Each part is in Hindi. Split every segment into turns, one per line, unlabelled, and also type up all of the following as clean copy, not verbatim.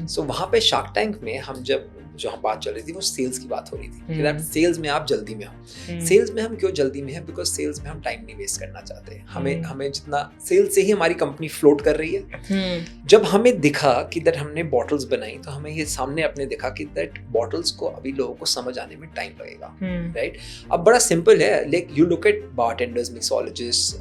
सो वहाँ पे शार्क टैंक में हम जो हम बात चल रही थी वो सेल्स की बात हो रही थी कि दैट सेल्स में आप जल्दी में हो। सेल्स में हम क्यों जल्दी में है? बिकॉज सेल्स में हम टाइम नहीं वेस्ट करना चाहते। हमें जितना सेल्स से ही हमारी कंपनी फ्लोट कर रही है। जब हमें दिखा कि दैट हमने बॉटल्स बनाई तो हमें ये सामने अपने दिखा कि दैट बॉटल्स को अभी लोगों को समझ आने में टाइम लगेगा, राइट? अब बड़ा सिंपल है, like you look at bartenders, mixologist,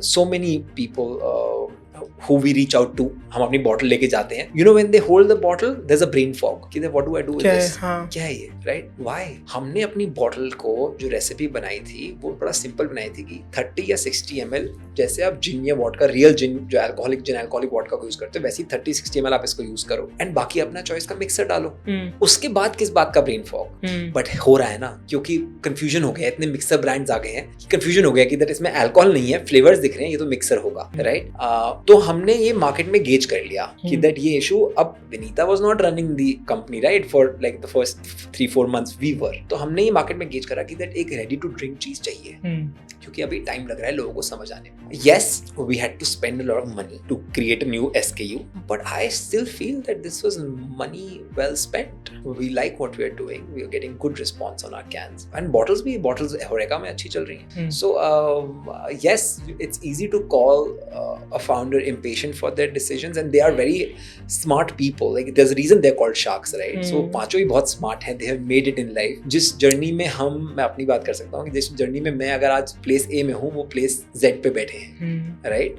so many people who we reach out to, हम अपनी बॉटल लेके जाते हैं, you know when they hold the bottle there's a brain fog कि what do I do with this, क्या है ये, right? Why? हमने अपनी बॉटल को जो रेसिपी बनाई थी वो बड़ा सिंपल बनाई थी कि 30 या 60 ml, जैसे आप जिन या वोडका, रियल जिन जो अल्कोहलिक वोडका को यूज करते हो वैसे 30-60 ml आप इसको यूज करो एंड बाकी अपना चॉइस का मिक्सर डालो। उसके बाद किस बात का ब्रेन फॉग? बट हो रहा है ना, क्योंकि कंफ्यूजन हो गया, इतने मिक्सर ब्रांड्स आ गए हैं, कंफ्यूजन हो गया कि दैट इसमें अल्कोहल नहीं है, फ्लेवर्स दिख रहे हैं, ये तो मिक्सर होगा, राइट? तो हमने ये मार्केट में गेज कर लिया कि दैट ये इशू, अब Vinita was not running the company, right, for like the first 3-4 months we were, तो हमने ये मार्केट में गेज करा कि दैट एक रेडी टू ड्रिंक चीज चाहिए, क्योंकि अभी टाइम लग रहा है लोगों को समझ आने में। Yes, we had to spend a lot of money to create a new SKU, but I still feel that this was money well spent. We like what we are doing, we are getting good response on our cans and bottles horeca में अच्छी चल रही हैं। सो yes, it's easy to call a founder impatient for their decisions, and they are very smart people. Like there's a reason they're called sharks, right? So पांचों ही बहुत smart हैं, they have made it in life. जिस जर्नी में मैं अपनी बात कर सकता हूँ कि जिस जर्नी में मैं अगर आज प्लेस A में हूँ, वो प्लेस Z पे बैठे हैं, right?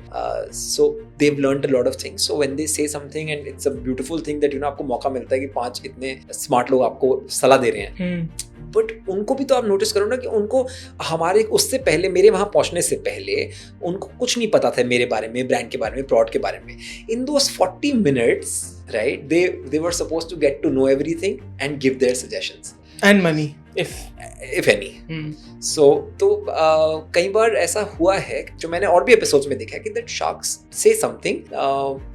So they've learned a lot of things. So when they say something and it's a beautiful thing that आपको मौका मिलता है कि 5 इतने स्मार्ट लोग आपको सलाह दे रहे हैं, बट उनको भी तो आप नोटिस करो ना कि उनको हमारे उससे पहले, मेरे वहां पहुंचने से पहले उनको कुछ नहीं पता था मेरे बारे में, ब्रांड के बारे में, प्रोडक्ट के बारे में। इन दोस 40 minutes, right, they were supposed to get to know everything and give their suggestions
and money if
any. So तो कई बार ऐसा हुआ है जो मैंने और भी एपिसोड्स में देखा है कि दैट शार्क्स से something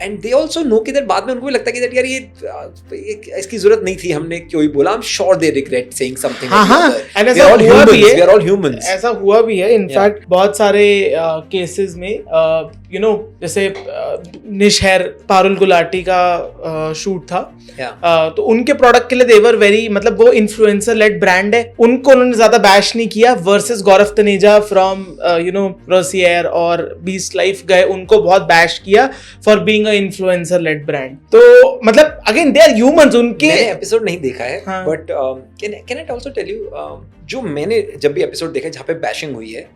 and they also know that दैट बाद में उनको भी लगता है कि दैट यार ये इसकी जरूरत नहीं थी, हमने क्यों ही बोला। I am sure they regret saying something.
And ऐसा हुआ भी है,
वी आर ऑल ह्यूमंस, ऐसा
हुआ भी है। इनफैक्ट बहुत सारे केसेस में यू नो, जैसे निशहर पारुल गुलाटी का शूट था, तो उनके प्रोडक्ट के लिए दे वर वेरी, मतलब वो इन्फ्लुएंसर लेड ब्रांड है, उनको उन्होंने ज्यादा बैश नहीं किया, versus Gaurav Taneja from you know Rosier और बीस्ट लाइफ गए, उनको बहुत बैश किया for being a influencer led brand. तो मतलब अगेन दे आर ह्यूमंस। उनके
मैंने एपिसोड नहीं देखा है, but can I also tell you, जो मैंने जब भी एपिसोड देखा जहाँ पे बैशिंग हुई है,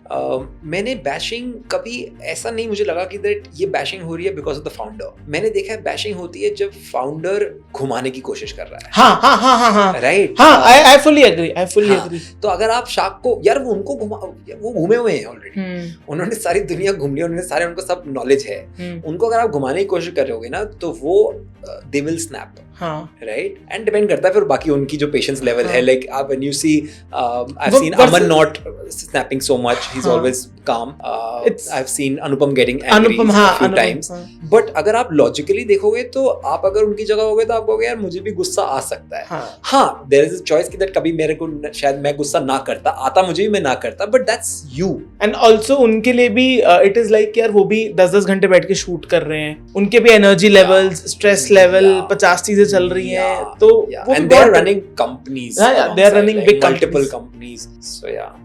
मैंने बैशिंग कभी ऐसा नहीं मुझे लगा कि दैट ये बैशिंग हो रही है बिकॉज ऑफ द फाउंडर। मैंने देखा है बैशिंग होती है जब फाउंडर घुमाने की कोशिश कर रहा है।
हाँ,
राइट,
आई फुल्ली एग्री।
तो अगर आप शार्क को, यार वो उनको वो घूमे हुए हैं ऑलरेडी, उन्होंने सारी दुनिया घूम ली, उनको सब नॉलेज है, उनको अगर आप घुमाने की कोशिश कर रहे होगे ना तो वो they will snap, right? And depend करता है फिर बाकी उनकी जो पेशेंस लेवल है। लाइक आप when you see, I've seen Aman not snapping so much, he's always calm. I've seen Anupam getting angry a few times. But अगर आप logically देखोगे तो आप अगर उनकी जगह होगे तो आप कहोगे यार मुझे भी गुस्सा आ सकता है। हाँ, there is a choice कि that कभी मेरे को शायद मैं गुस्सा ना करता, आता मुझे भी मैं ना करता, but that's you.
And also उनके लिए भी it is like यार वो भी 10-10 घंटे बैठ के शूट कर रहे हैं, उनके भी एनर्जी लेवल्स, स्ट्रेस लेवल, 50 चीजें चल रही हैं, तो
and they are running companies,
they are running big
multiple companies. So yeah.